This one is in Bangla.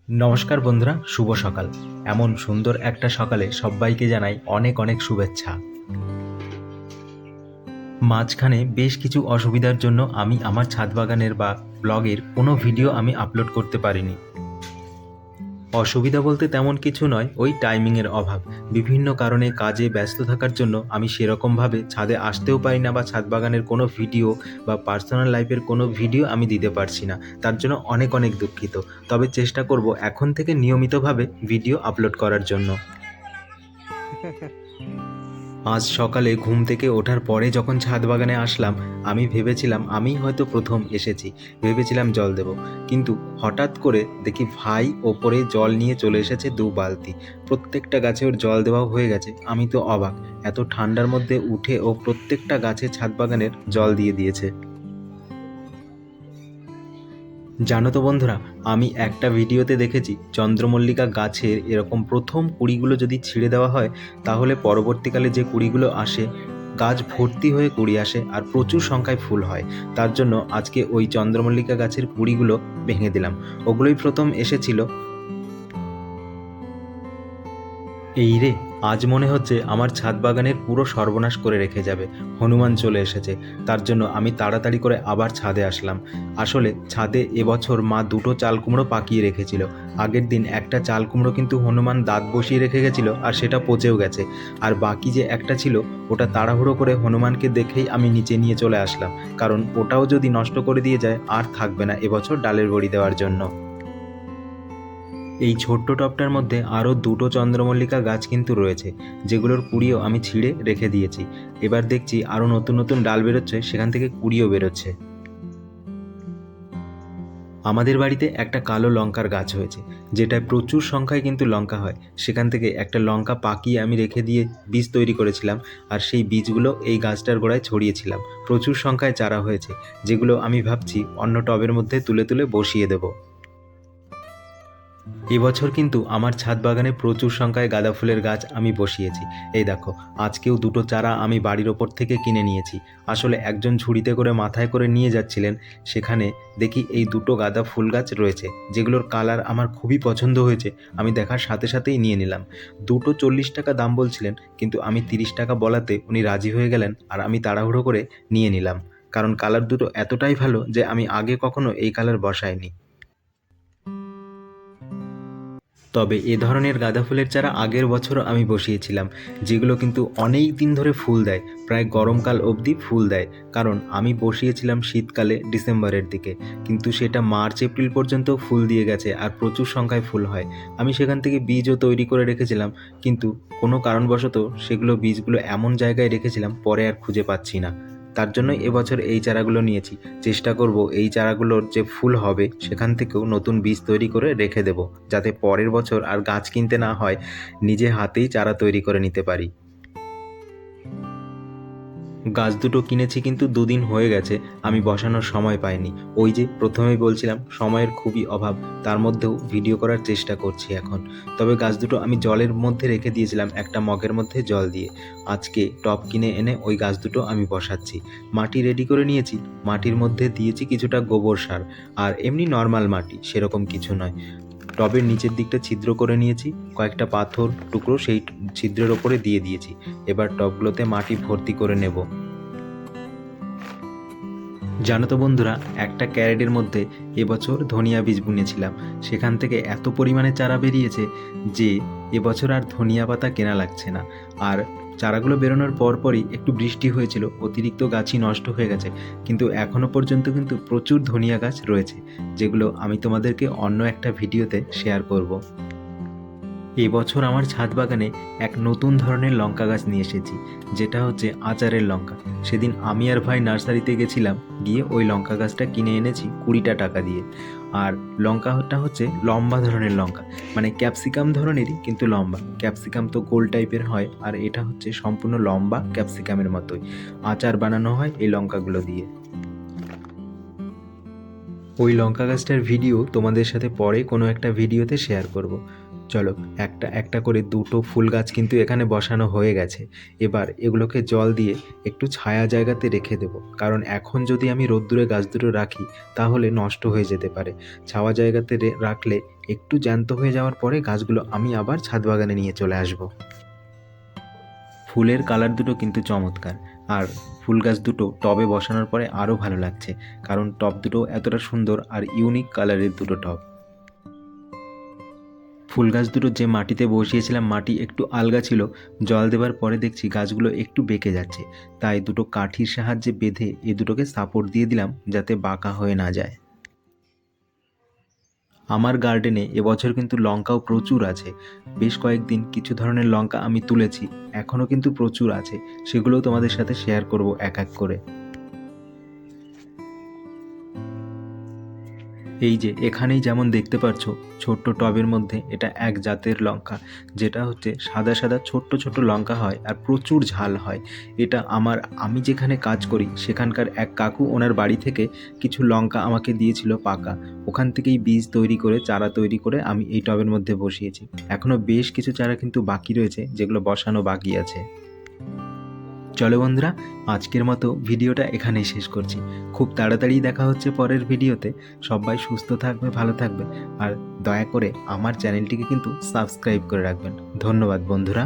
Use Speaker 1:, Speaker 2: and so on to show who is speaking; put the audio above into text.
Speaker 1: নমস্কার বন্ধুরা, শুভ সকাল। এমন সুন্দর একটা সকালে সবাইকে জানাই অনেক অনেক শুভেচ্ছা। মাঝখানে বেশ কিছু অসুবিধার জন্য আমি আমার ছাদ বাগানের বা ব্লগের কোনো ভিডিও আমি আপলোড করতে পারিনি। অসুবিধা বলতে তেমন কিছু নয়, ওই টাইমিংয়ের অভাব। বিভিন্ন কারণে কাজে ব্যস্ত থাকার জন্য আমি সেরকমভাবে ছাদে আসতেও পারি না, বা ছাদ বাগানের কোনো ভিডিও বা পার্সোনাল লাইফের কোনো ভিডিও আমি দিতে পারছি না। তার জন্য অনেক অনেক দুঃখিত। তবে চেষ্টা করব এখন থেকে নিয়মিতভাবে ভিডিও আপলোড করার জন্য। আজ সকালে ঘুম থেকে ওঠার পরে যখন ছাদ বাগানে আসলাম, আমি ভেবেছিলাম আমি হয়তো প্রথম এসেছি, ভেবেছিলাম জল দেব। কিন্তু হঠাৎ করে দেখি ভাই ওপরে জল নিয়ে চলে এসেছে 2 বালতি। প্রত্যেকটা গাছে ওর জল দেওয়া হয়ে গেছে। আমি তো অবাক, এত ঠান্ডার মধ্যে উঠে ও প্রত্যেকটা গাছে ছাদ বাগানের জল দিয়ে দিয়েছে। জানো তো বন্ধুরা, আমি একটা ভিডিওতে দেখেছি চন্দ্রমল্লিকা গাছের এরকম প্রথম কুড়িগুলো যদি ছিঁড়ে দেওয়া হয়, তাহলে পরবর্তীকালে যে কুড়িগুলো আসে, গাছ ভর্তি হয়ে কুড়ি আসে আর প্রচুর সংখ্যায় ফুল হয়। তার জন্য আজকে ওই চন্দ্রমল্লিকা গাছের কুড়িগুলো ভেঙে দিলাম। ওগুলোই প্রথম এসেছিল। এই রে, আজ মনে হচ্ছে আমার ছাদ বাগানের পুরো সর্বনাশ করে রেখে যাবে। হনুমান চলে এসেছে। তার জন্য আমি তাড়াতাড়ি করে আবার ছাদে আসলাম। আসলে ছাদে এবছর মা 2টো চাল কুমড়ো পাকিয়ে রেখেছিল। আগের দিন একটা চাল কুমড়ো কিন্তু হনুমান দাঁত বসিয়ে রেখে গেছিল, আর সেটা পচেও গেছে। আর বাকি যে একটা ছিল, ওটা তাড়াহুড়ো করে হনুমানকে দেখেই আমি নিচে নিয়ে চলে আসলাম, কারণ ওটাও যদি নষ্ট করে দিয়ে যায় আর থাকবে না এবছর ডালের বড়ি দেওয়ার জন্য। এই ছোট্ট টবটার মধ্যে আরও 2টো চন্দ্রমল্লিকা গাছ কিন্তু রয়েছে, যেগুলোর কুড়িও আমি ছিঁড়ে রেখে দিয়েছি। এবার দেখছি আরও নতুন নতুন ডাল বেরোচ্ছে, সেখান থেকে কুড়িও বেরোচ্ছে। আমাদের বাড়িতে একটা কালো লঙ্কার গাছ হয়েছে, যেটায় প্রচুর সংখ্যায় কিন্তু লঙ্কা হয়। সেখান থেকে একটা লঙ্কা পাকিয়ে আমি রেখে দিয়ে বীজ তৈরি করেছিলাম, আর সেই বীজগুলো এই গাছটার গোড়ায় ছড়িয়েছিলাম। প্রচুর সংখ্যায় চারা হয়েছে, যেগুলো আমি ভাবছি অন্য টবের মধ্যে তুলে তুলে বসিয়ে দেবো। এবছর কিন্তু আমার ছাদ বাগানে প্রচুর সংখ্যায় গাঁদা ফুলের গাছ আমি বসিয়েছি। এই দেখো, আজকেও 2টো চারা আমি বাড়ির ওপর থেকে কিনে নিয়েছি। আসলে একজন ঝুড়িতে করে মাথায় করে নিয়ে যাচ্ছিলেন, সেখানে দেখি এই 2টো গাঁদা ফুল গাছ রয়েছে, যেগুলোর কালার আমার খুবই পছন্দ হয়েছে। আমি দেখার সাথে সাথেই নিয়ে নিলাম। 2টো 40 টাকা দাম বলছিলেন, কিন্তু আমি 30 টাকা বলাতে উনি রাজি হয়ে গেলেন, আর আমি তাড়াহুড়ো করে নিয়ে নিলাম। কারণ কালার দুটো এতটাই ভালো যে আমি আগে কখনো এই কালার বসাইনি। তবে এ ধরনের গাঁদা ফুলের চারা আগের বছরও আমি বসিয়েছিলাম, যেগুলো কিন্তু অনেক দিন ধরে ফুল দেয়, প্রায় গরমকাল অবধি ফুল দেয়। কারণ আমি বসিয়েছিলাম শীতকালে ডিসেম্বরের দিকে, কিন্তু সেটা মার্চ এপ্রিল পর্যন্ত ফুল দিয়ে গেছে, আর প্রচুর সংখ্যায় ফুল হয়। আমি সেখান থেকে বীজও তৈরি করে রেখেছিলাম, কিন্তু কোনো কারণবশত সেগুলো বীজগুলো এমন জায়গায় রেখেছিলাম, পরে আর খুঁজে পাচ্ছি না। তার জন্যই এবছর এই চারাগুলো নিয়েছি। চেষ্টা করব এই চারাগুলোর যে ফুল হবে সেখান থেকেও নতুন বীজ তৈরি করে রেখে দেব, যাতে পরের বছর আর গাছ কিনতে না হয়, নিজে হাতেই চারা তৈরি করে নিতে পারি। গাছ দুটো কিনেছি কিন্তু 2 দিন হয়ে গেছে, আমি বসানোর সময় পাইনি। ওই যে প্রথমেই বলছিলাম সময়ের খুবই অভাব, তার মধ্যেও ভিডিও করার চেষ্টা করছি এখন। তবে গাছ দুটো আমি জলের মধ্যে রেখে দিয়েছিলাম, একটা মগের মধ্যে জল দিয়ে। আজকে টব কিনে এনে ওই গাছ দুটো আমি বসাচ্ছি। মাটি রেডি করে নিয়েছি, মাটির মধ্যে দিয়েছি কিছুটা গোবর সার, আর এমনি নর্মাল মাটি, সেরকম কিছু নয়। টবের নিচের দিকটা ছিদ্র করে নিয়েছি, কয়েকটা পাথর টুকরো সেই ছিদ্রের ওপরে দিয়ে দিয়েছি। এবার টবগুলোতে মাটি ভর্তি করে নেব। জানো তো বন্ধুরা, একটা ক্যারেটের মধ্যে এবছর ধনিয়া বীজ বুনেছিলাম। সেখান থেকে এত পরিমাণে চারা বেরিয়েছে যে এবছর আর ধনিয়া পাতা কেনা লাগছে না। আর চারাগুলো বেরোনোর পরপরই একটু বৃষ্টি হয়েছিল, অতিরিক্ত গাছই নষ্ট হয়ে গেছে। কিন্তু এখনও পর্যন্ত কিন্তু প্রচুর ধনিয়া গাছ রয়েছে, যেগুলো আমি তোমাদেরকে অন্য একটা ভিডিওতে শেয়ার করব। এবছর আমার ছাদ বাগানে এক নতুন ধরনের লঙ্কা গাছ নিয়ে এসেছি, যেটা হচ্ছে আচারের লঙ্কা। সেদিন আমি আর ভাই নার্সারিতে গেছিলাম, গিয়ে ওই লঙ্কা গাছটা কিনে এনেছি 20টা টাকা দিয়ে। আর লঙ্কাটা হচ্ছে লম্বা ধরনের লঙ্কা, মানে ক্যাপসিকাম ধরনেরই কিন্তু লম্বা। ক্যাপসিকাম তো গোল টাইপের হয়, আর এটা হচ্ছে সম্পূর্ণ লম্বা ক্যাপসিকামের মতোই। আচার বানানো হয় এই লঙ্কাগুলো দিয়ে। ওই লঙ্কা গাছটার ভিডিও তোমাদের সাথে পরে কোনো একটা ভিডিওতে শেয়ার করব। চলো, একটা একটা করে দুটো ফুল গাছ কিন্তু এখানে বসানো হয়ে গেছে। এবার এগুলোকে জল দিয়ে একটু ছায়া জায়গাতে রেখে দেবো, কারণ এখন যদি আমি রোদ্দুরে গাছ দুটো রাখি তাহলে নষ্ট হয়ে যেতে পারে। ছাওয়া জায়গাতে রাখলে একটু জ্যান্ত হয়ে যাওয়ার পরে গাছগুলো আমি আবার ছাদ বাগানে নিয়ে চলে আসব। ফুলের কালার দুটো কিন্তু চমৎকার, আর ফুল গাছ দুটো টবে বসানোর পরে আরও ভালো লাগছে, কারণ টব দুটো এতটা সুন্দর আর ইউনিক কালারের দুটো টব। ফুল গাছ দুটো যে মাটিতে বসিয়েছিলাম মাটি একটু আলগা ছিল, জল দেওয়ার পরে দেখছি গাছগুলো একটু বেঁকে যাচ্ছে, তাই দুটো কাঠির সাহায্যে বেঁধে এ দুটোকে সাপোর্ট দিয়ে দিলাম যাতে বাঁকা হয়ে না যায়। আমার গার্ডেনে এবছর কিন্তু লঙ্কাও প্রচুর আছে। বেশ কয়েকদিন কিছু ধরনের লঙ্কা আমি তুলেছি, এখনও কিন্তু প্রচুর আছে, সেগুলোও তোমাদের সাথে শেয়ার করব এক এক করে। এই যে এখানেই যেমন দেখতে পাচ্ছ ছোট্ট টবের মধ্যে এটা এক জাতের লঙ্কা, যেটা হচ্ছে সাদা সাদা ছোট্ট ছোট্ট লঙ্কা হয় আর প্রচুর ঝাল হয়। এটা আমি যেখানে কাজ করি সেখানকার এক কাকু ওনার বাড়ি থেকে কিছু লঙ্কা আমাকে দিয়েছিল পাকা, ওখান থেকেই বীজ তৈরি করে চারা তৈরি করে আমি এই টবের মধ্যে বসিয়েছি। এখনও বেশ কিছু চারা কিন্তু বাকি রয়েছে, যেগুলো বসানো বাকি আছে। চলো বন্ধুরা, আজকের মতো ভিডিওটা এখানেই শেষ করছি। খুব তাড়াতাড়ি দেখা হচ্ছে পরের ভিডিওতে। সবাই সুস্থ থাকবে, ভালো থাকবে, আর দয়া করে আমার চ্যানেলটিকে কিন্তু সাবস্ক্রাইব করে রাখবেন। ধন্যবাদ বন্ধুরা।